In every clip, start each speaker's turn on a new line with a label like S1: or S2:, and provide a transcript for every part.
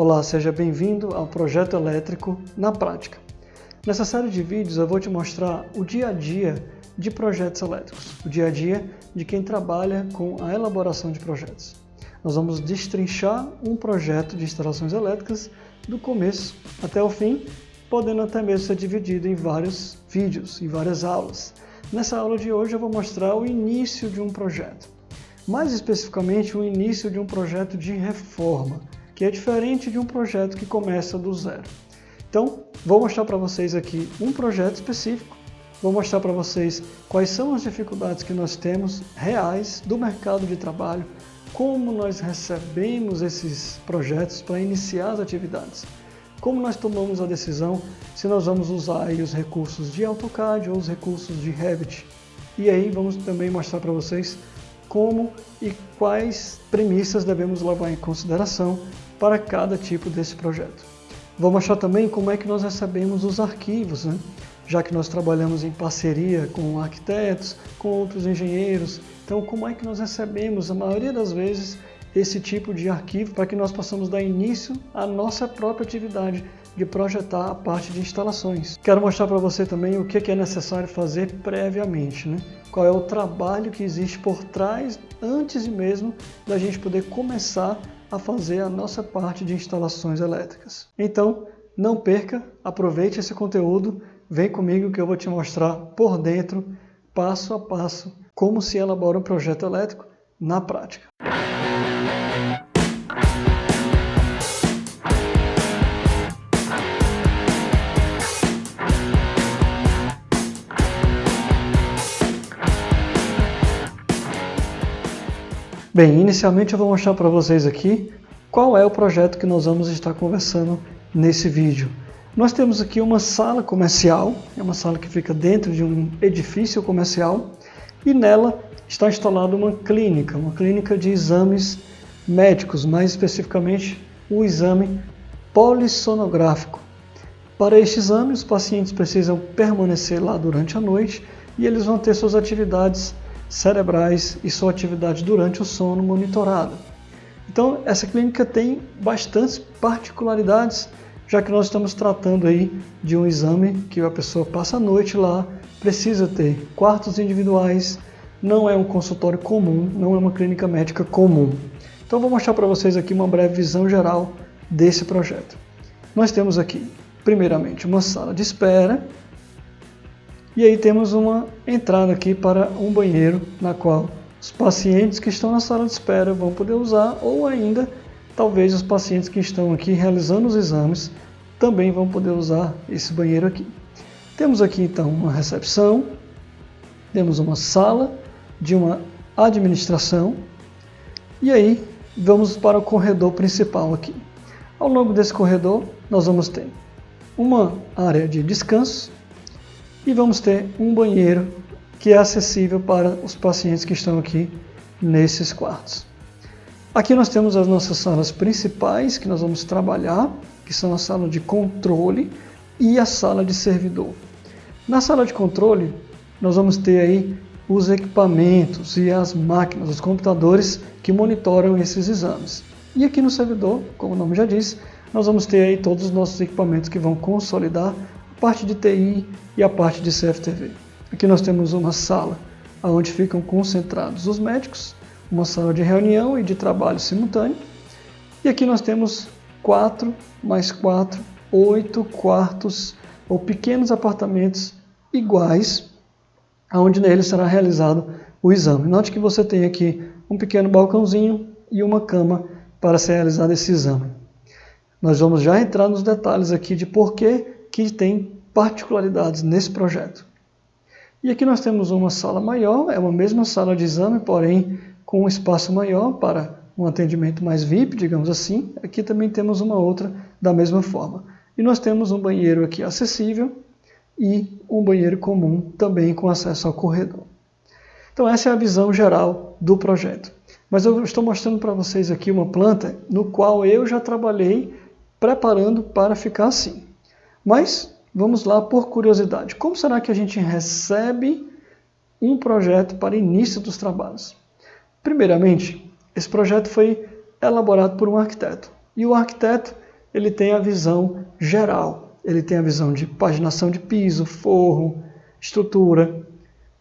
S1: Olá, seja bem-vindo ao Projeto Elétrico na Prática. Nessa série de vídeos eu vou te mostrar o dia a dia de projetos elétricos, o dia a dia de quem trabalha com a elaboração de projetos. Nós vamos destrinchar um projeto de instalações elétricas do começo até o fim, podendo até mesmo ser dividido em vários vídeos, em várias aulas. Nessa aula de hoje eu vou mostrar o início de um projeto, mais especificamente o início de um projeto de reforma, que é diferente de um projeto que começa do zero. Então, vou mostrar para vocês aqui um projeto específico, vou mostrar para vocês quais são as dificuldades que nós temos reais do mercado de trabalho, como nós recebemos esses projetos para iniciar as atividades, como nós tomamos a decisão se nós vamos usar aí os recursos de AutoCAD ou os recursos de Revit. E aí vamos também mostrar para vocês como e quais premissas devemos levar em consideração para cada tipo desse projeto. Vou mostrar também como é que nós recebemos os arquivos, já que nós trabalhamos em parceria com arquitetos, com outros engenheiros. Então, como é que nós recebemos, a maioria das vezes, esse tipo de arquivo para que nós possamos dar início à nossa própria atividade de projetar a parte de instalações. Quero mostrar para você também o que é necessário fazer previamente, Qual é o trabalho que existe por trás, antes mesmo da gente poder começar a fazer a nossa parte de instalações elétricas. Então, não perca, aproveite esse conteúdo, vem comigo que eu vou te mostrar por dentro, passo a passo, como se elabora um projeto elétrico na prática. Bem, inicialmente eu vou mostrar para vocês aqui qual é o projeto que nós vamos estar conversando nesse vídeo. Nós temos aqui uma sala comercial, é uma sala que fica dentro de um edifício comercial e nela está instalada uma clínica de exames médicos, mais especificamente o exame polissonográfico. Para este exame, os pacientes precisam permanecer lá durante a noite e eles vão ter suas atividades cerebrais e sua atividade durante o sono monitorada. Então, essa clínica tem bastantes particularidades, já que nós estamos tratando aí de um exame que a pessoa passa a noite lá, precisa ter quartos individuais, não é um consultório comum, não é uma clínica médica comum. Então, vou mostrar para vocês aqui uma breve visão geral desse projeto. Nós temos aqui, primeiramente, uma sala de espera, e aí temos uma entrada aqui para um banheiro, na qual os pacientes que estão na sala de espera vão poder usar, ou ainda, talvez os pacientes que estão aqui realizando os exames também vão poder usar esse banheiro aqui. Temos aqui então uma recepção, temos uma sala de uma administração, e aí vamos para o corredor principal aqui. Ao longo desse corredor, nós vamos ter uma área de descanso, e vamos ter um banheiro que é acessível para os pacientes que estão aqui nesses quartos. Aqui nós temos as nossas salas principais que nós vamos trabalhar, que são a sala de controle e a sala de servidor. Na sala de controle, nós vamos ter aí os equipamentos e as máquinas, os computadores que monitoram esses exames. E aqui no servidor, como o nome já diz, nós vamos ter aí todos os nossos equipamentos que vão consolidar a parte de TI e a parte de CFTV. Aqui nós temos uma sala onde ficam concentrados os médicos, uma sala de reunião e de trabalho simultâneo. E aqui nós temos 4 mais 4, 8 quartos ou pequenos apartamentos iguais, onde neles será realizado o exame. Note que você tem aqui um pequeno balcãozinho e uma cama para ser realizado esse exame. Nós vamos já entrar nos detalhes aqui de por que tem particularidades nesse projeto. E aqui nós temos uma sala maior, é uma mesma sala de exame, porém com um espaço maior para um atendimento mais VIP, digamos assim. Aqui também temos uma outra da mesma forma. E nós temos um banheiro aqui acessível e um banheiro comum também com acesso ao corredor. Então essa é a visão geral do projeto. Mas eu estou mostrando para vocês aqui uma planta no qual eu já trabalhei preparando para ficar assim. Mas vamos lá por curiosidade. Como será que a gente recebe um projeto para início dos trabalhos? Primeiramente, esse projeto foi elaborado por um arquiteto. E o arquiteto ele tem a visão geral. Ele tem a visão de paginação de piso, forro, estrutura,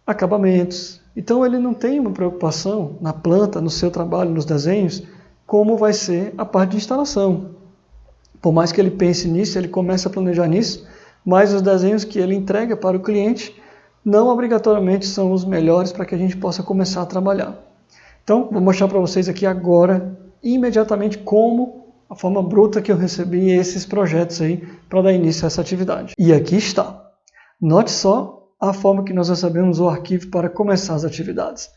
S1: acabamentos. Então ele não tem uma preocupação na planta, no seu trabalho, nos desenhos, como vai ser a parte de instalação. Por mais que ele pense nisso, ele comece a planejar nisso, mas os desenhos que ele entrega para o cliente não obrigatoriamente são os melhores para que a gente possa começar a trabalhar. Então, vou mostrar para vocês aqui agora, imediatamente, como a forma bruta que eu recebi esses projetos aí para dar início a essa atividade. E aqui está. Note só a forma que nós recebemos o arquivo para começar as atividades.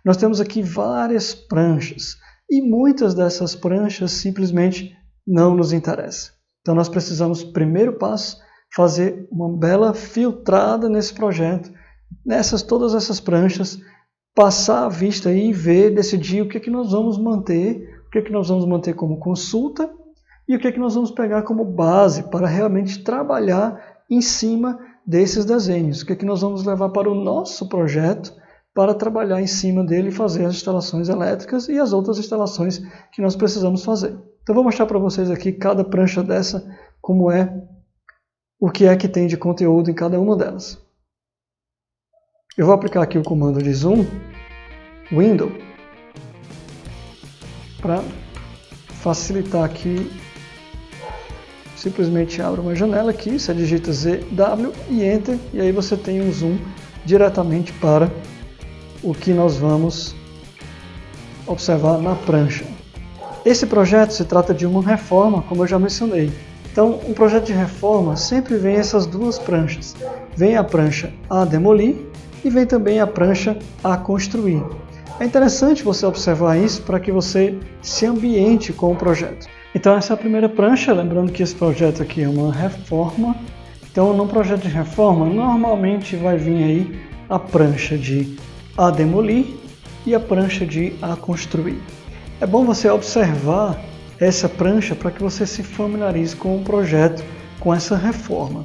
S1: Nós temos aqui várias pranchas e muitas dessas pranchas simplesmente não nos interessam. Então nós precisamos, primeiro passo, fazer uma bela filtrada nesse projeto, todas essas pranchas, passar a vista aí e ver, decidir o que é que nós vamos manter, o que é que nós vamos manter como consulta e o que é que nós vamos pegar como base para realmente trabalhar em cima desses desenhos, o que é que nós vamos levar para o nosso projeto para trabalhar em cima dele e fazer as instalações elétricas e as outras instalações que nós precisamos fazer. Então vou mostrar para vocês aqui cada prancha dessa, como é, o que é que tem de conteúdo em cada uma delas. Eu vou aplicar aqui o comando de zoom, window, para facilitar aqui. Simplesmente abre uma janela aqui, você digita ZW e Enter, e aí você tem um zoom diretamente para o que nós vamos observar na prancha. Esse projeto se trata de uma reforma, como eu já mencionei. Então, um projeto de reforma sempre vem essas duas pranchas. Vem a prancha a demolir e vem também a prancha a construir. É interessante você observar isso para que você se ambiente com o projeto. Então essa é a primeira prancha, lembrando que esse projeto aqui é uma reforma. Então num projeto de reforma, normalmente vai vir aí a prancha de a demolir e a prancha de a construir. É bom você observar essa prancha para que você se familiarize com o projeto, com essa reforma.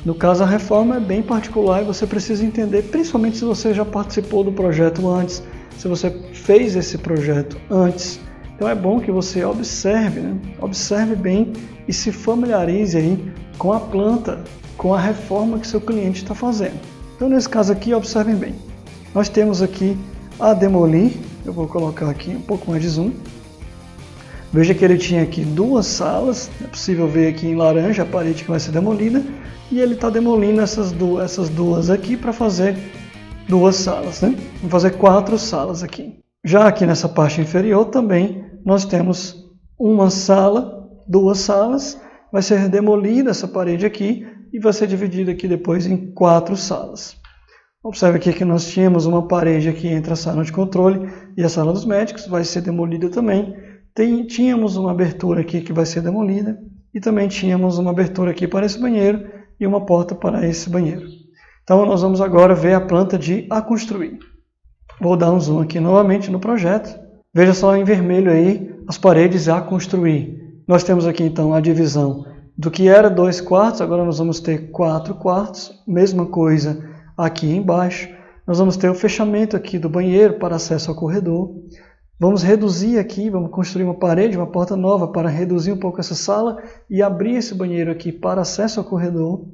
S1: No caso, a reforma é bem particular e você precisa entender, principalmente se você já participou do projeto antes, se você fez esse projeto antes. Então é bom que você observe, observe bem e se familiarize aí com a planta, com a reforma que seu cliente está fazendo. Então nesse caso aqui, observem bem. Nós temos aqui a demolir, eu vou colocar aqui um pouco mais de zoom. Veja que ele tinha aqui duas salas, é possível ver aqui em laranja a parede que vai ser demolida, e ele está demolindo essas duas aqui para fazer duas salas, né? Vamos fazer 4 salas aqui. Já aqui nessa parte inferior também nós temos uma sala, 2 salas, vai ser demolida essa parede aqui e vai ser dividida aqui depois em 4 salas. Observe aqui que nós tínhamos uma parede aqui entre a sala de controle e a sala dos médicos, vai ser demolida também. Tínhamos uma abertura aqui que vai ser demolida e também tínhamos uma abertura aqui para esse banheiro e uma porta para esse banheiro. Então nós vamos agora ver a planta de a construir. Vou dar um zoom aqui novamente no projeto. Veja só em vermelho aí as paredes a construir. Nós temos aqui então a divisão do que era 2 quartos, agora nós vamos ter 4 quartos. Mesma coisa aqui embaixo. Nós vamos ter o fechamento aqui do banheiro para acesso ao corredor. Vamos reduzir aqui, vamos construir uma parede, uma porta nova para reduzir um pouco essa sala e abrir esse banheiro aqui para acesso ao corredor.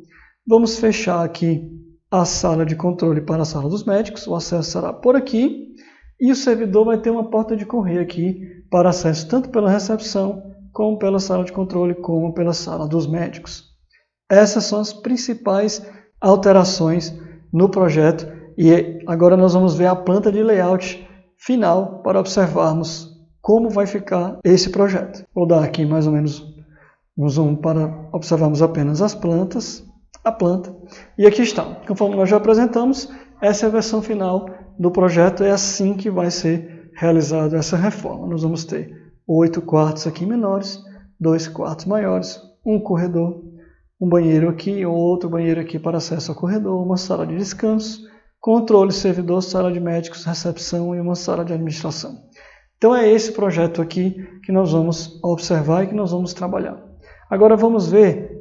S1: Vamos fechar aqui a sala de controle para a sala dos médicos, o acesso será por aqui, e o servidor vai ter uma porta de correio aqui para acesso tanto pela recepção, como pela sala de controle, como pela sala dos médicos. Essas são as principais alterações no projeto, e agora nós vamos ver a planta de layout final para observarmos como vai ficar esse projeto. Vou dar aqui mais ou menos um zoom para observarmos apenas as plantas, a planta. E aqui está. Conforme nós já apresentamos, essa é a versão final do projeto. É assim que vai ser realizada essa reforma. Nós vamos ter 8 quartos aqui menores, 2 quartos maiores, um corredor, um banheiro aqui, outro banheiro aqui para acesso ao corredor, uma sala de descanso, controle, servidor, sala de médicos, recepção e uma sala de administração. Então é esse projeto aqui que nós vamos observar e que nós vamos trabalhar. Agora vamos ver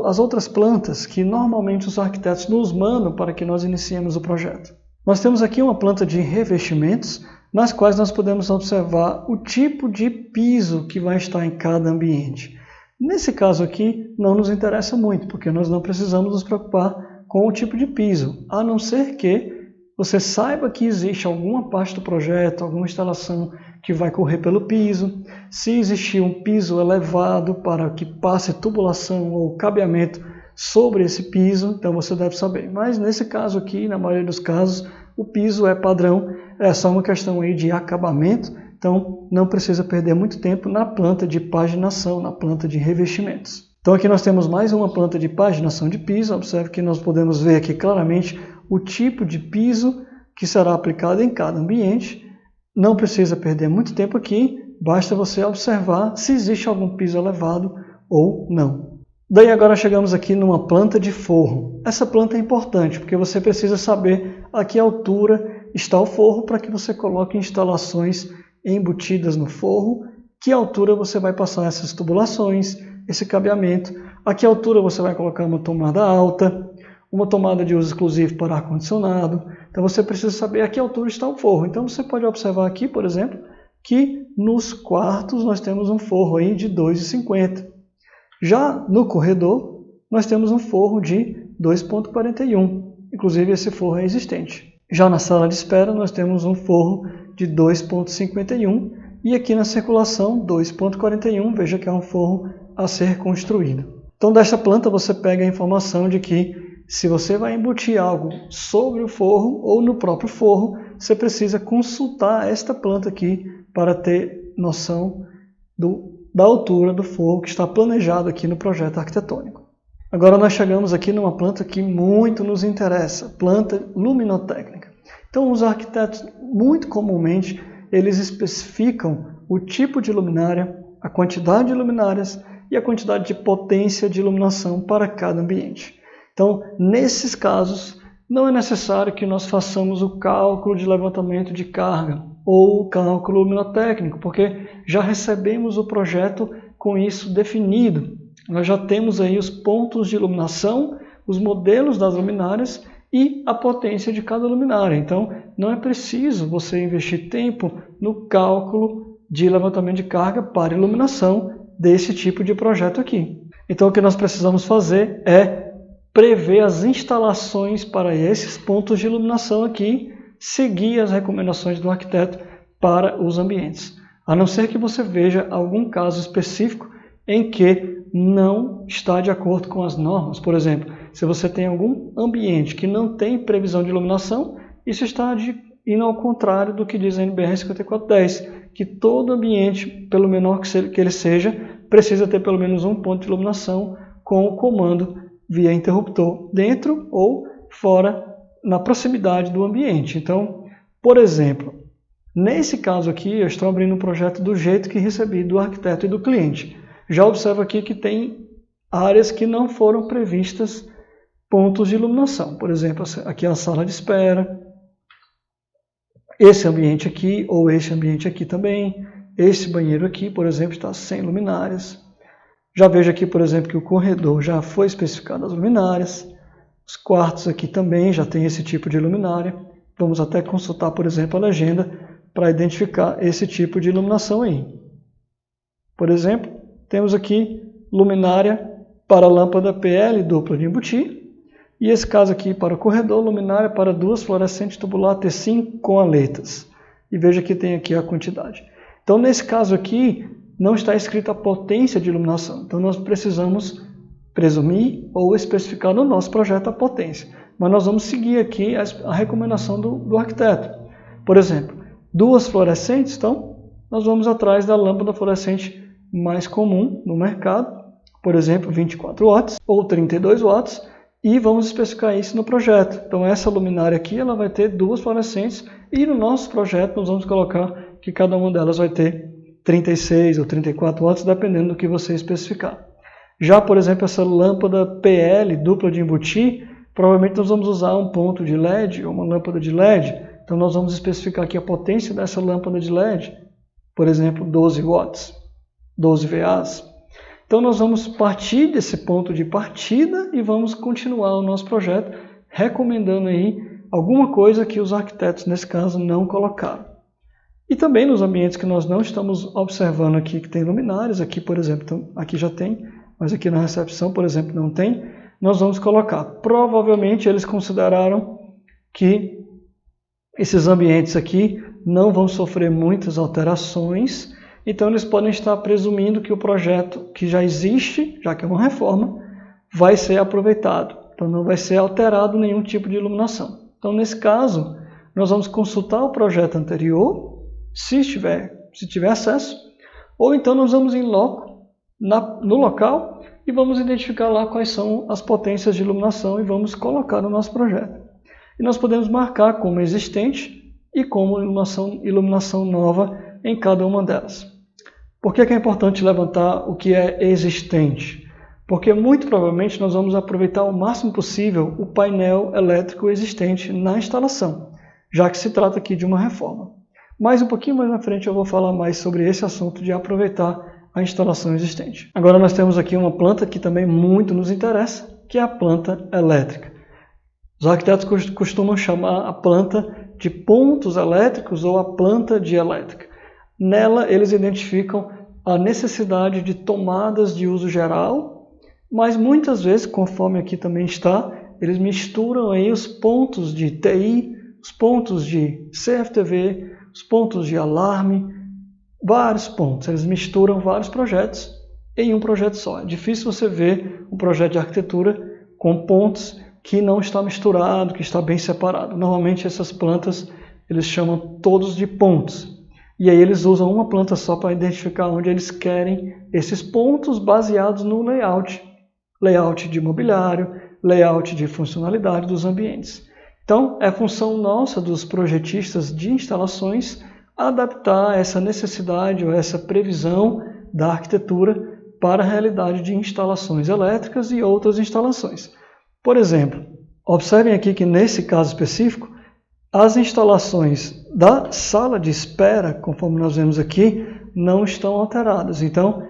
S1: as outras plantas que normalmente os arquitetos nos mandam para que nós iniciemos o projeto. Nós temos aqui uma planta de revestimentos, nas quais nós podemos observar o tipo de piso que vai estar em cada ambiente. Nesse caso aqui, não nos interessa muito, porque nós não precisamos nos preocupar com o tipo de piso, a não ser que você saiba que existe alguma parte do projeto, alguma instalação que vai correr pelo piso. Se existir um piso elevado para que passe tubulação ou cabeamento sobre esse piso, então você deve saber. Mas nesse caso aqui, na maioria dos casos, o piso é padrão, é só uma questão aí de acabamento, então não precisa perder muito tempo na planta de paginação, na planta de revestimentos. Então aqui nós temos mais uma planta de paginação de piso. Observe que nós podemos ver aqui claramente o tipo de piso que será aplicado em cada ambiente. Não precisa perder muito tempo aqui, basta você observar se existe algum piso elevado ou não. Daí agora chegamos aqui numa planta de forro. Essa planta é importante porque você precisa saber a que altura está o forro para que você coloque instalações embutidas no forro, que altura você vai passar essas tubulações, esse cabeamento, a que altura você vai colocar uma tomada alta, uma tomada de uso exclusivo para ar-condicionado. Então você precisa saber a que altura está o forro. Então você pode observar aqui, por exemplo, que nos quartos nós temos um forro aí de 2,50. Já no corredor, nós temos um forro de 2,41. Inclusive esse forro é existente. Já na sala de espera nós temos um forro de 2,51 e aqui na circulação 2,41. Veja que é um forro a ser construído. Então desta planta você pega a informação de que se você vai embutir algo sobre o forro ou no próprio forro, você precisa consultar esta planta aqui para ter noção da altura do forro que está planejado aqui no projeto arquitetônico. Agora nós chegamos aqui numa planta que muito nos interessa, planta luminotécnica. Então os arquitetos, muito comumente, eles especificam o tipo de luminária, a quantidade de luminárias e a quantidade de potência de iluminação para cada ambiente. Então, nesses casos, não é necessário que nós façamos o cálculo de levantamento de carga ou o cálculo luminotécnico, porque já recebemos o projeto com isso definido. Nós já temos aí os pontos de iluminação, os modelos das luminárias e a potência de cada luminária. Então, não é preciso você investir tempo no cálculo de levantamento de carga para iluminação desse tipo de projeto aqui. Então, o que nós precisamos fazer é prever as instalações para esses pontos de iluminação aqui, seguir as recomendações do arquiteto para os ambientes. A não ser que você veja algum caso específico em que não está de acordo com as normas. Por exemplo, se você tem algum ambiente que não tem previsão de iluminação, isso está indo ao contrário do que diz a NBR 5410, que todo ambiente, pelo menor que ele seja, precisa ter pelo menos um ponto de iluminação com o comando via interruptor dentro ou fora, na proximidade do ambiente. Então, por exemplo, nesse caso aqui, eu estou abrindo um projeto do jeito que recebi do arquiteto e do cliente. Já observo aqui que tem áreas que não foram previstas pontos de iluminação. Por exemplo, aqui é a sala de espera, esse ambiente aqui ou esse ambiente aqui também, esse banheiro aqui, por exemplo, está sem luminárias. Já vejo aqui, por exemplo, que o corredor já foi especificado as luminárias. Os quartos aqui também já tem esse tipo de luminária. Vamos até consultar, por exemplo, a legenda para identificar esse tipo de iluminação aí. Por exemplo, temos aqui luminária para lâmpada PL dupla de embutir. E esse caso aqui para o corredor, luminária para duas fluorescentes tubular T5 com aletas. E veja que tem aqui a quantidade. Então, nesse caso aqui, não está escrita a potência de iluminação. Então, nós precisamos presumir ou especificar no nosso projeto a potência. Mas nós vamos seguir aqui a recomendação do arquiteto. Por exemplo, duas fluorescentes, então, nós vamos atrás da lâmpada fluorescente mais comum no mercado, por exemplo, 24 watts ou 32 watts, e vamos especificar isso no projeto. Então, essa luminária aqui ela vai ter duas fluorescentes e no nosso projeto nós vamos colocar que cada uma delas vai ter 36 ou 34 watts, dependendo do que você especificar. Já, por exemplo, essa lâmpada PL dupla de embutir, provavelmente nós vamos usar um ponto de LED ou uma lâmpada de LED. Então, nós vamos especificar aqui a potência dessa lâmpada de LED, por exemplo, 12 watts, 12 VAs. Então, nós vamos partir desse ponto de partida e vamos continuar o nosso projeto, recomendando aí alguma coisa que os arquitetos, nesse caso, não colocaram. E também nos ambientes que nós não estamos observando aqui, que tem luminárias, aqui por exemplo, então, aqui já tem, mas aqui na recepção, por exemplo, não tem, nós vamos colocar. Provavelmente eles consideraram que esses ambientes aqui não vão sofrer muitas alterações, então eles podem estar presumindo que o projeto que já existe, já que é uma reforma, vai ser aproveitado. Então não vai ser alterado nenhum tipo de iluminação. Então nesse caso, nós vamos consultar o projeto anterior, se tiver acesso, ou então nós vamos em loco, no local, e vamos identificar lá quais são as potências de iluminação e vamos colocar no nosso projeto. E nós podemos marcar como existente e como iluminação nova em cada uma delas. Por que é importante levantar o que é existente? Porque muito provavelmente nós vamos aproveitar o máximo possível o painel elétrico existente na instalação, já que se trata aqui de uma reforma. Mas um pouquinho mais na frente eu vou falar mais sobre esse assunto de aproveitar a instalação existente. Agora nós temos aqui uma planta que também muito nos interessa, que é a planta elétrica. Os arquitetos costumam chamar a planta de pontos elétricos ou a planta dielétrica. Nela eles identificam a necessidade de tomadas de uso geral, mas muitas vezes, conforme aqui também está, eles misturam aí os pontos de TI, os pontos de CFTV, os pontos de alarme, vários pontos. Eles misturam vários projetos em um projeto só. É difícil você ver um projeto de arquitetura com pontos que não está misturado, que está bem separado. Normalmente essas plantas eles chamam todos de pontos. E aí eles usam uma planta só para identificar onde eles querem esses pontos baseados no layout. Layout de mobiliário, layout de funcionalidade dos ambientes. Então, é função nossa, dos projetistas de instalações, adaptar essa necessidade ou essa previsão da arquitetura para a realidade de instalações elétricas e outras instalações. Por exemplo, observem aqui que nesse caso específico, as instalações da sala de espera, conforme nós vemos aqui, não estão alteradas. Então,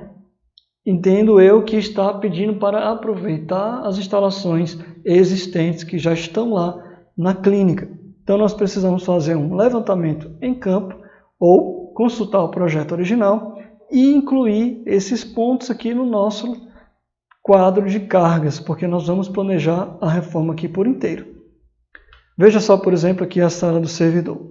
S1: entendo eu que está pedindo para aproveitar as instalações existentes que já estão lá na clínica. Então nós precisamos fazer um levantamento em campo ou consultar o projeto original e incluir esses pontos aqui no nosso quadro de cargas, porque nós vamos planejar a reforma aqui por inteiro. Veja só, por exemplo, aqui a sala do servidor.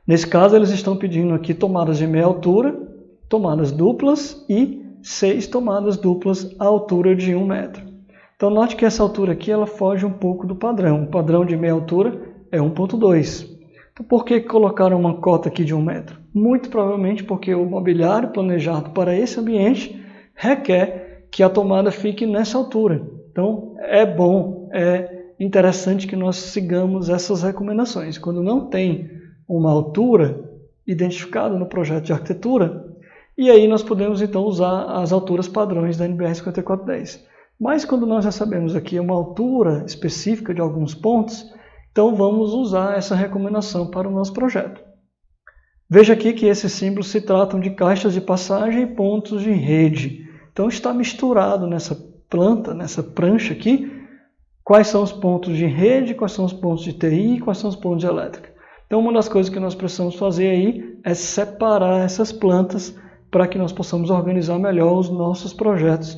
S1: Nesse caso, eles estão pedindo aqui tomadas de meia altura, tomadas duplas e 6 tomadas duplas à altura de 1 metro. Então, note que essa altura aqui ela foge um pouco do padrão. O padrão de meia altura é 1,2. Então, por que colocaram uma cota aqui de 1 metro? Muito provavelmente porque o mobiliário planejado para esse ambiente requer que a tomada fique nessa altura. Então, é bom, é interessante que nós sigamos essas recomendações. Quando não tem uma altura identificada no projeto de arquitetura, e aí nós podemos então usar as alturas padrões da NBR 5410. Mas quando nós recebemos aqui uma altura específica de alguns pontos, então vamos usar essa recomendação para o nosso projeto. Veja aqui que esses símbolos se tratam de caixas de passagem e pontos de rede. Então está misturado nessa planta, nessa prancha aqui, quais são os pontos de rede, quais são os pontos de TI e quais são os pontos de elétrica. Então uma das coisas que nós precisamos fazer aí é separar essas plantas para que nós possamos organizar melhor os nossos projetos,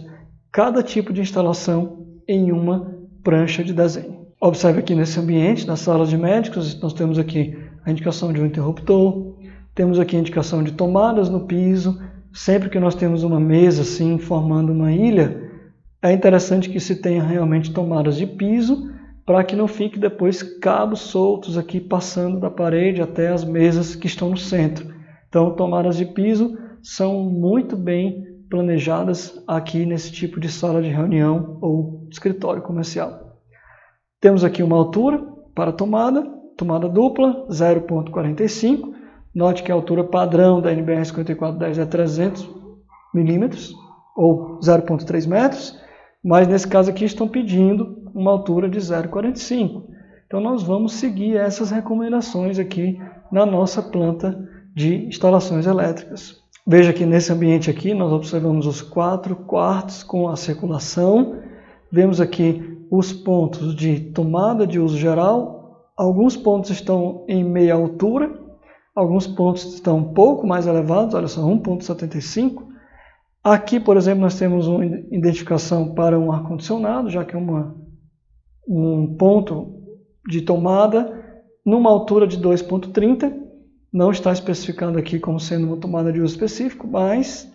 S1: cada tipo de instalação em uma prancha de desenho. Observe aqui nesse ambiente, na sala de médicos, nós temos aqui a indicação de um interruptor, temos aqui a indicação de tomadas no piso. Sempre que nós temos uma mesa assim, formando uma ilha, é interessante que se tenha realmente tomadas de piso, para que não fique depois cabos soltos aqui passando da parede até as mesas que estão no centro. Então, tomadas de piso são muito bem planejadas aqui nesse tipo de sala de reunião ou escritório comercial. Temos aqui uma altura para tomada dupla, 0,45. Note que a altura padrão da NBR 5410 é 300 milímetros, ou 0,3 metros, mas nesse caso aqui estão pedindo uma altura de 0,45. Então nós vamos seguir essas recomendações aqui na nossa planta de instalações elétricas. Veja que nesse ambiente aqui nós observamos os 4 quartos com a circulação, vemos aqui os pontos de tomada de uso geral, alguns pontos estão em meia altura, Alguns pontos estão um pouco mais elevados, olha só, 1,75. Aqui, por exemplo, nós temos uma identificação para um ar-condicionado, já que é um ponto de tomada numa altura de 2,30. Não está especificado aqui como sendo uma tomada de uso específico, mas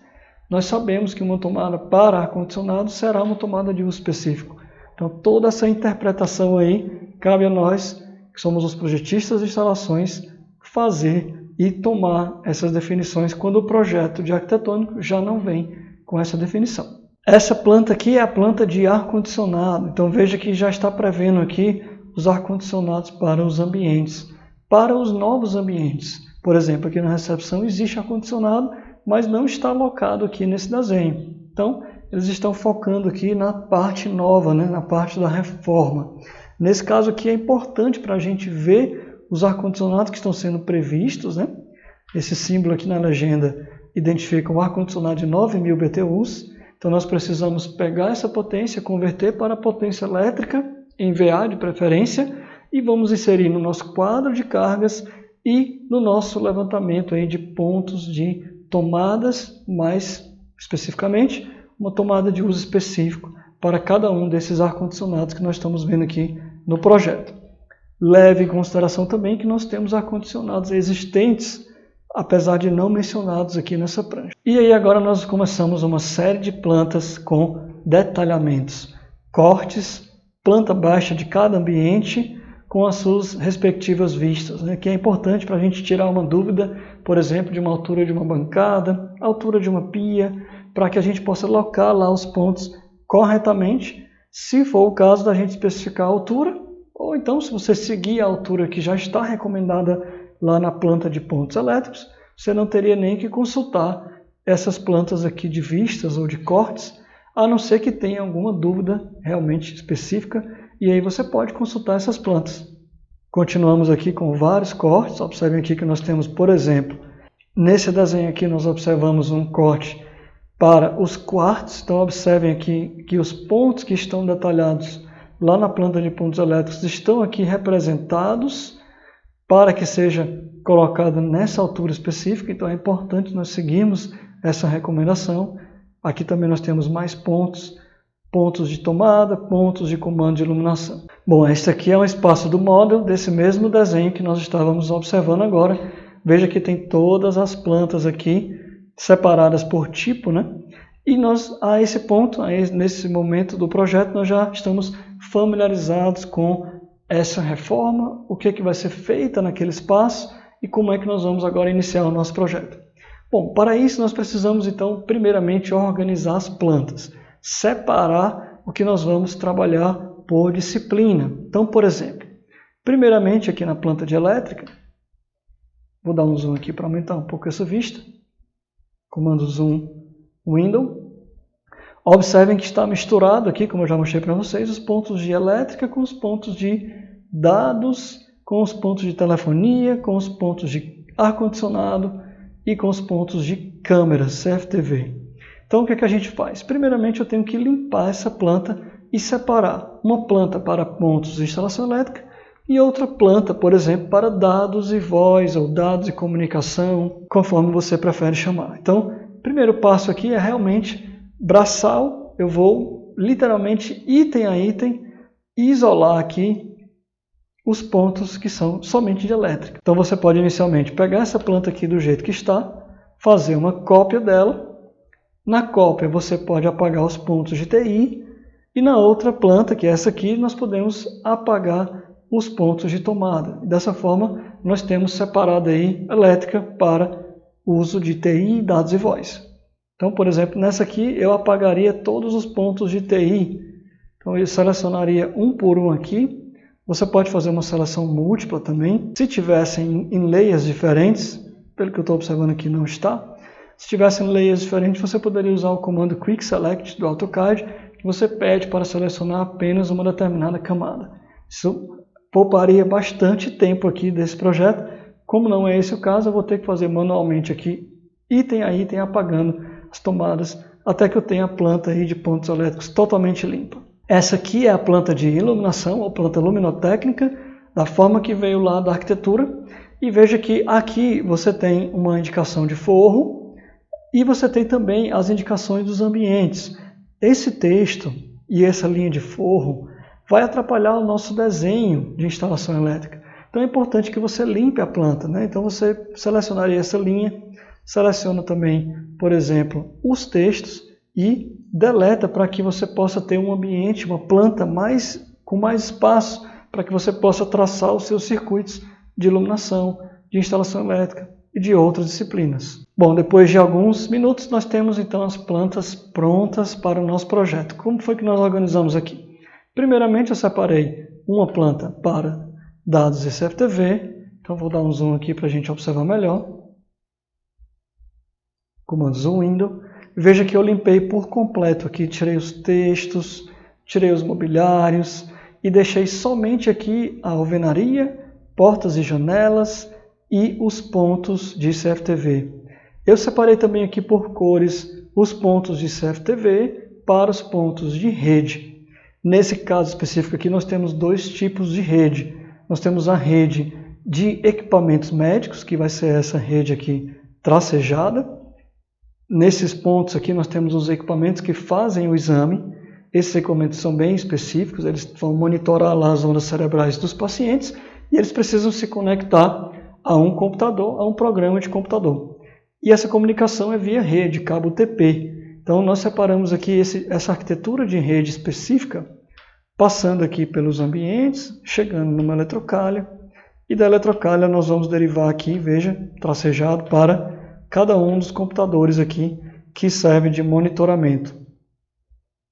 S1: nós sabemos que uma tomada para ar-condicionado será uma tomada de uso específico. Então, toda essa interpretação aí cabe a nós, que somos os projetistas de instalações, fazer e tomar essas definições quando o projeto de arquitetônico já não vem com essa definição. Essa planta aqui é a planta de ar-condicionado. Então, veja que já está prevendo aqui os ar-condicionados para os ambientes. Para os novos ambientes, por exemplo, aqui na recepção existe ar-condicionado, mas não está alocado aqui nesse desenho. Então, eles estão focando aqui na parte nova, né, na parte da reforma. Nesse caso aqui é importante para a gente ver os ar-condicionados que estão sendo previstos, né? Esse símbolo aqui na legenda identifica um ar-condicionado de 9.000 BTUs. Então nós precisamos pegar essa potência, converter para a potência elétrica, em VA de preferência, e vamos inserir no nosso quadro de cargas e no nosso levantamento aí de pontos de tomadas, mais especificamente, uma tomada de uso específico para cada um desses ar-condicionados que nós estamos vendo aqui no projeto. Leve em consideração também que nós temos ar-condicionados existentes, apesar de não mencionados aqui nessa prancha. E aí agora nós começamos uma série de plantas com detalhamentos, cortes, planta baixa de cada ambiente com as suas respectivas vistas, né, que é importante para a gente tirar uma dúvida, por exemplo, de uma altura de uma bancada, altura de uma pia, para que a gente possa alocar lá os pontos corretamente, se for o caso da gente especificar a altura, ou então se você seguir a altura que já está recomendada lá na planta de pontos elétricos, você não teria nem que consultar essas plantas aqui de vistas ou de cortes, a não ser que tenha alguma dúvida realmente específica, e aí você pode consultar essas plantas. Continuamos aqui com vários cortes. Observem aqui que nós temos, por exemplo, nesse desenho aqui nós observamos um corte para os quartos. Então observem aqui que os pontos que estão detalhados lá na planta de pontos elétricos estão aqui representados para que seja colocado nessa altura específica. Então é importante nós seguirmos essa recomendação. Aqui também nós temos mais pontos de tomada, pontos de comando de iluminação. Bom, este aqui é um espaço do model desse mesmo desenho que nós estávamos observando agora. Veja que tem todas as plantas aqui separadas por tipo, né? E nós, a esse ponto, nesse momento do projeto, nós já estamos familiarizados com essa reforma, o que vai ser feita naquele espaço e como é que nós vamos agora iniciar o nosso projeto. Bom, para isso nós precisamos então, primeiramente, organizar as plantas, separar o que nós vamos trabalhar por disciplina. Então, por exemplo, primeiramente aqui na planta de elétrica, vou dar um zoom aqui para aumentar um pouco essa vista, comando zoom window. Observem que está misturado aqui, como eu já mostrei para vocês, os pontos de elétrica com os pontos de dados, com os pontos de telefonia, com os pontos de ar-condicionado e com os pontos de câmeras, CFTV. Então, o que é que a gente faz? Primeiramente, eu tenho que limpar essa planta e separar uma planta para pontos de instalação elétrica e outra planta, por exemplo, para dados e voz ou dados e comunicação, conforme você prefere chamar. Então, o primeiro passo aqui é realmente braçal. Eu vou literalmente item a item isolar aqui os pontos que são somente de elétrica. Então você pode inicialmente pegar essa planta aqui do jeito que está, fazer uma cópia dela. Na cópia você pode apagar os pontos de TI e na outra planta, que é essa aqui, nós podemos apagar os pontos de tomada. Dessa forma nós temos separado aí elétrica para uso de TI, dados e voz. Então, por exemplo, nessa aqui eu apagaria todos os pontos de TI. Então eu selecionaria um por um aqui. Você pode fazer uma seleção múltipla também. Se tivessem em layers diferentes, pelo que eu estou observando aqui não está, se tivessem layers diferentes, você poderia usar o comando Quick Select do AutoCAD, que você pede para selecionar apenas uma determinada camada. Isso pouparia bastante tempo aqui desse projeto. Como não é esse o caso, eu vou ter que fazer manualmente aqui, item a item, apagando as tomadas, até que eu tenha a planta aí de pontos elétricos totalmente limpa. Essa aqui é a planta de iluminação, ou planta luminotécnica, da forma que veio lá da arquitetura. E veja que aqui você tem uma indicação de forro e você tem também as indicações dos ambientes. Esse texto e essa linha de forro vai atrapalhar o nosso desenho de instalação elétrica. Então é importante que você limpe a planta, né? Então você selecionaria essa linha, seleciona também, por exemplo, os textos e deleta para que você possa ter um ambiente, uma planta com mais espaço, para que você possa traçar os seus circuitos de iluminação, de instalação elétrica e de outras disciplinas. Bom, depois de alguns minutos nós temos então as plantas prontas para o nosso projeto. Como foi que nós organizamos aqui? Primeiramente eu separei uma planta para dados CFTV, então vou dar um zoom aqui para a gente observar melhor. Comando Zoom Window. Veja que eu limpei por completo aqui, tirei os textos, tirei os mobiliários e deixei somente aqui a alvenaria, portas e janelas e os pontos de CFTV. Eu separei também aqui por cores os pontos de CFTV para os pontos de rede. Nesse caso específico aqui nós temos dois tipos de rede. Nós temos a rede de equipamentos médicos, que vai ser essa rede aqui tracejada. Nesses pontos aqui nós temos os equipamentos que fazem o exame. Esses equipamentos são bem específicos, eles vão monitorar lá as ondas cerebrais dos pacientes e eles precisam se conectar a um computador, a um programa de computador. E essa comunicação é via rede, cabo UTP. Então nós separamos aqui essa arquitetura de rede específica, passando aqui pelos ambientes, chegando numa eletrocalha, e da eletrocalha nós vamos derivar aqui, veja, tracejado para cada um dos computadores aqui que serve de monitoramento.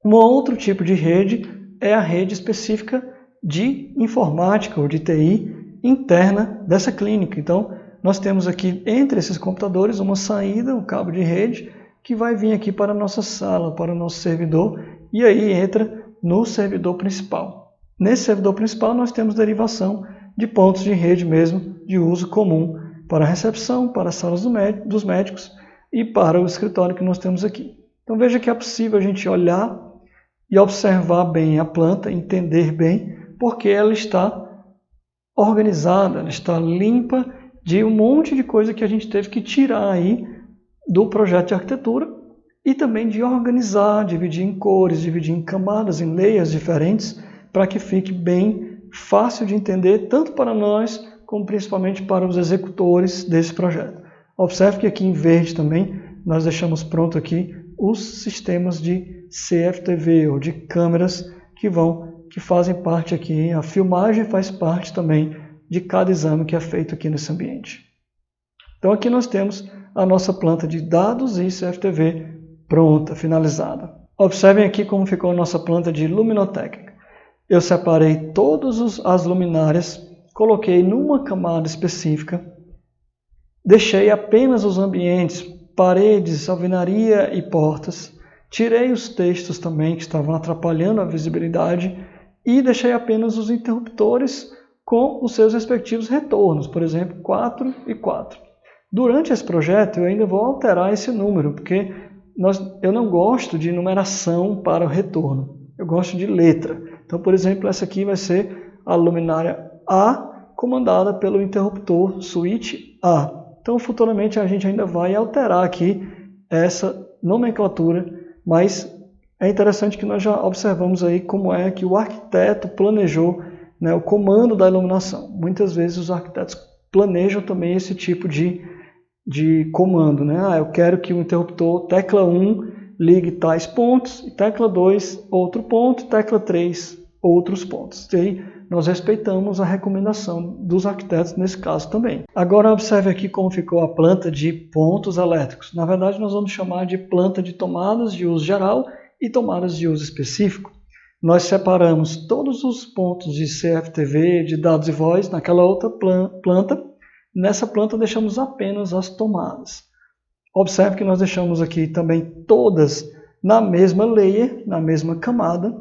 S1: Um outro tipo de rede é a rede específica de informática ou de TI interna dessa clínica. Então, nós temos aqui entre esses computadores uma saída, um cabo de rede, que vai vir aqui para a nossa sala, para o nosso servidor, e aí entra no servidor principal. Nesse servidor principal nós temos derivação de pontos de rede mesmo, de uso comum para a recepção, para as salas dos médicos e para o escritório que nós temos aqui. Então veja que é possível a gente olhar e observar bem a planta, entender bem, porque ela está organizada, ela está limpa de um monte de coisa que a gente teve que tirar aí do projeto de arquitetura e também de organizar, dividir em cores, dividir em camadas, em layers diferentes, para que fique bem fácil de entender, tanto para nós, como principalmente para os executores desse projeto. Observe que aqui em verde também nós deixamos pronto aqui os sistemas de CFTV ou de câmeras que fazem parte aqui, a filmagem faz parte também de cada exame que é feito aqui nesse ambiente. Então aqui nós temos a nossa planta de dados e CFTV pronta, finalizada. Observem aqui como ficou a nossa planta de luminotécnica. Eu separei todas as luminárias, coloquei numa camada específica, deixei apenas os ambientes, paredes, alvenaria e portas, tirei os textos também que estavam atrapalhando a visibilidade e deixei apenas os interruptores com os seus respectivos retornos, por exemplo, 4 e 4. Durante esse projeto eu ainda vou alterar esse número, porque eu não gosto de numeração para o retorno, eu gosto de letra. Então, por exemplo, essa aqui vai ser a luminária A, comandada pelo interruptor switch A. Então, futuramente a gente ainda vai alterar aqui essa nomenclatura, mas é interessante que nós já observamos aí como é que o arquiteto planejou, né, o comando da iluminação. Muitas vezes os arquitetos planejam também esse tipo de comando, né? Eu quero que o interruptor tecla 1 ligue tais pontos, e tecla 2 outro ponto, e tecla 3 outros pontos. E aí nós respeitamos a recomendação dos arquitetos nesse caso também. Agora observe aqui como ficou a planta de pontos elétricos. Na verdade nós vamos chamar de planta de tomadas de uso geral e tomadas de uso específico. Nós separamos todos os pontos de CFTV, de dados e voz naquela outra planta. Nessa planta deixamos apenas as tomadas. Observe que nós deixamos aqui também todas na mesma layer, na mesma camada.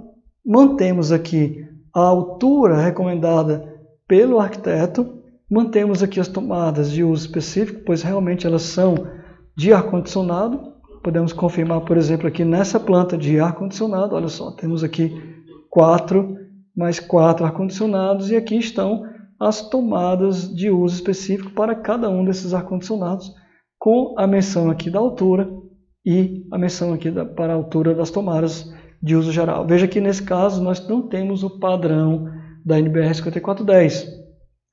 S1: Mantemos aqui a altura recomendada pelo arquiteto. Mantemos aqui as tomadas de uso específico, pois realmente elas são de ar-condicionado. Podemos confirmar, por exemplo, aqui nessa planta de ar-condicionado. Olha só, temos aqui 4 mais 4 ar-condicionados e aqui estão as tomadas de uso específico para cada um desses ar-condicionados, com a menção aqui da altura e a menção aqui para a altura das tomadas de uso geral. Veja que nesse caso nós não temos o padrão da NBR 5410.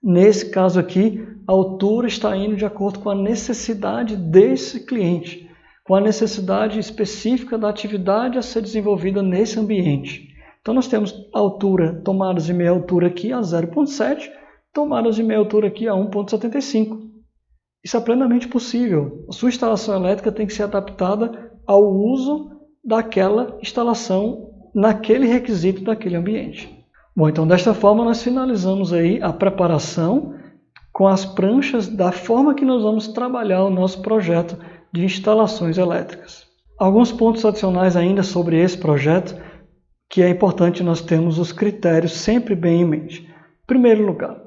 S1: Nesse caso aqui, a altura está indo de acordo com a necessidade desse cliente, com a necessidade específica da atividade a ser desenvolvida nesse ambiente. Então nós temos altura, tomadas de meia altura aqui a 0,7, tomadas de meia altura aqui a 1,75. Isso é plenamente possível. A sua instalação elétrica tem que ser adaptada ao uso daquela instalação naquele requisito daquele ambiente. Bom, então desta forma nós finalizamos aí a preparação com as pranchas da forma que nós vamos trabalhar o nosso projeto de instalações elétricas. Alguns pontos adicionais ainda sobre esse projeto, que é importante nós termos os critérios sempre bem em mente. Em primeiro lugar,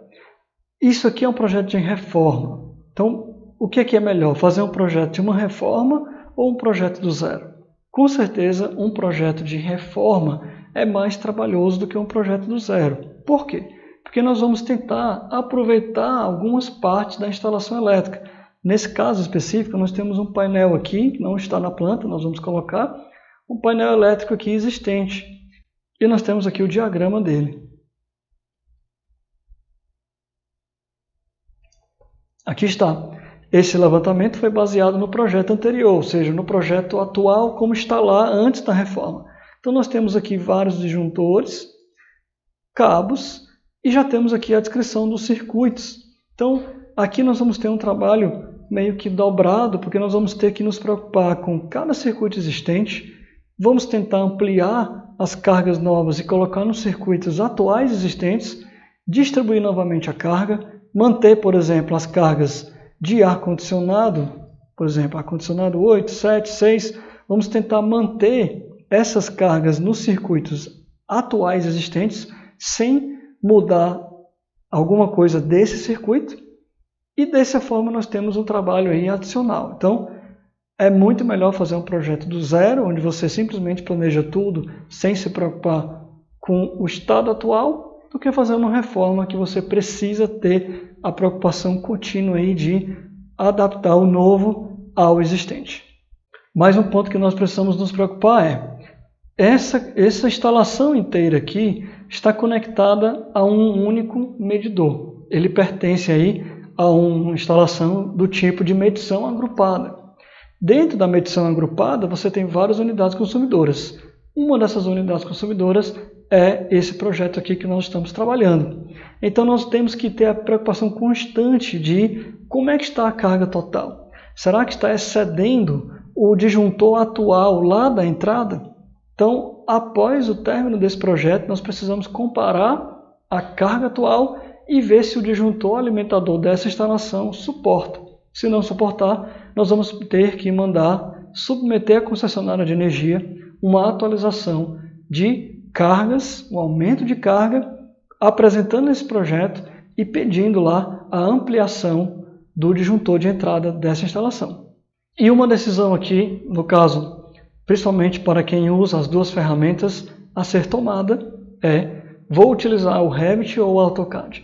S1: isso aqui é um projeto de reforma. Então, o que é melhor? Fazer um projeto de uma reforma ou um projeto do zero? Com certeza, um projeto de reforma é mais trabalhoso do que um projeto do zero. Por quê? Porque nós vamos tentar aproveitar algumas partes da instalação elétrica. Nesse caso específico, nós temos um painel aqui, que não está na planta, nós vamos colocar um painel elétrico aqui existente. E nós temos aqui o diagrama dele. Aqui está. Esse levantamento foi baseado no projeto anterior, ou seja, no projeto atual como está lá antes da reforma. Então nós temos aqui vários disjuntores, cabos e já temos aqui a descrição dos circuitos. Então aqui nós vamos ter um trabalho meio que dobrado, porque nós vamos ter que nos preocupar com cada circuito existente, vamos tentar ampliar as cargas novas e colocar nos circuitos atuais existentes, distribuir novamente a carga, manter, por exemplo, as cargas de ar-condicionado, por exemplo, ar-condicionado 8, 7, 6, vamos tentar manter essas cargas nos circuitos atuais existentes sem mudar alguma coisa desse circuito e dessa forma nós temos um trabalho aí adicional. Então, é muito melhor fazer um projeto do zero, onde você simplesmente planeja tudo sem se preocupar com o estado atual, do que fazer uma reforma que você precisa ter a preocupação contínua aí de adaptar o novo ao existente. Mais um ponto que nós precisamos nos preocupar é essa instalação inteira aqui está conectada a um único medidor. Ele pertence aí a uma instalação do tipo de medição agrupada. Dentro da medição agrupada, você tem várias unidades consumidoras. Uma dessas unidades consumidoras é esse projeto aqui que nós estamos trabalhando. Então nós temos que ter a preocupação constante de como é que está a carga total. Será que está excedendo o disjuntor atual lá da entrada? Então, após o término desse projeto, nós precisamos comparar a carga atual e ver se o disjuntor alimentador dessa instalação suporta. Se não suportar, nós vamos ter que mandar submeter à concessionária de energia uma atualização de cargas, um aumento de carga, apresentando esse projeto e pedindo lá a ampliação do disjuntor de entrada dessa instalação. E uma decisão aqui, no caso, principalmente para quem usa as duas ferramentas a ser tomada, é: vou utilizar o Revit ou o AutoCAD?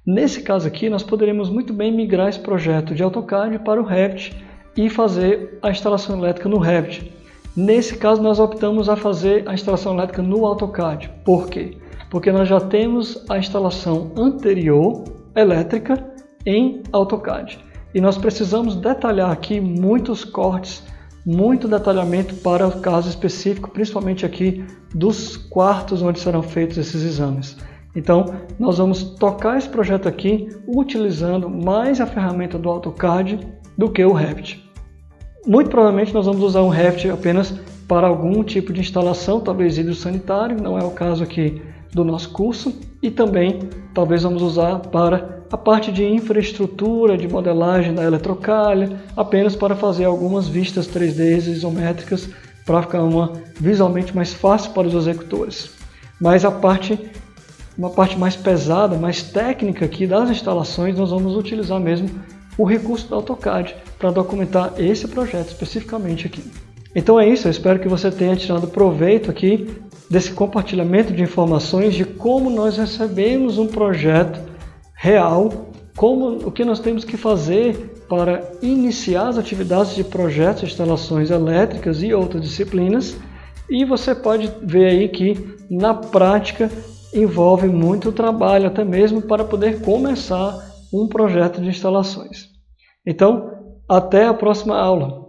S1: Nesse caso aqui, nós poderíamos muito bem migrar esse projeto de AutoCAD para o Revit e fazer a instalação elétrica no Revit. Nesse caso, nós optamos a fazer a instalação elétrica no AutoCAD. Por quê? Porque nós já temos a instalação anterior elétrica em AutoCAD. E nós precisamos detalhar aqui muitos cortes, muito detalhamento para o caso específico, principalmente aqui dos quartos onde serão feitos esses exames. Então, nós vamos tocar esse projeto aqui utilizando mais a ferramenta do AutoCAD do que o Revit. Muito provavelmente nós vamos usar o Revit apenas para algum tipo de instalação, talvez hidrossanitário, não é o caso aqui do nosso curso, e também talvez vamos usar para a parte de infraestrutura, de modelagem da eletrocalha, apenas para fazer algumas vistas 3D isométricas para ficar visualmente mais fácil para os executores. Mas uma parte mais pesada, mais técnica aqui das instalações, nós vamos utilizar mesmo o recurso do AutoCAD para documentar esse projeto especificamente aqui. Então é isso, eu espero que você tenha tirado proveito aqui desse compartilhamento de informações de como nós recebemos um projeto real, o que nós temos que fazer para iniciar as atividades de projetos de instalações elétricas e outras disciplinas. E você pode ver aí que na prática envolve muito trabalho, até mesmo para poder começar um projeto de instalações. Então, até a próxima aula!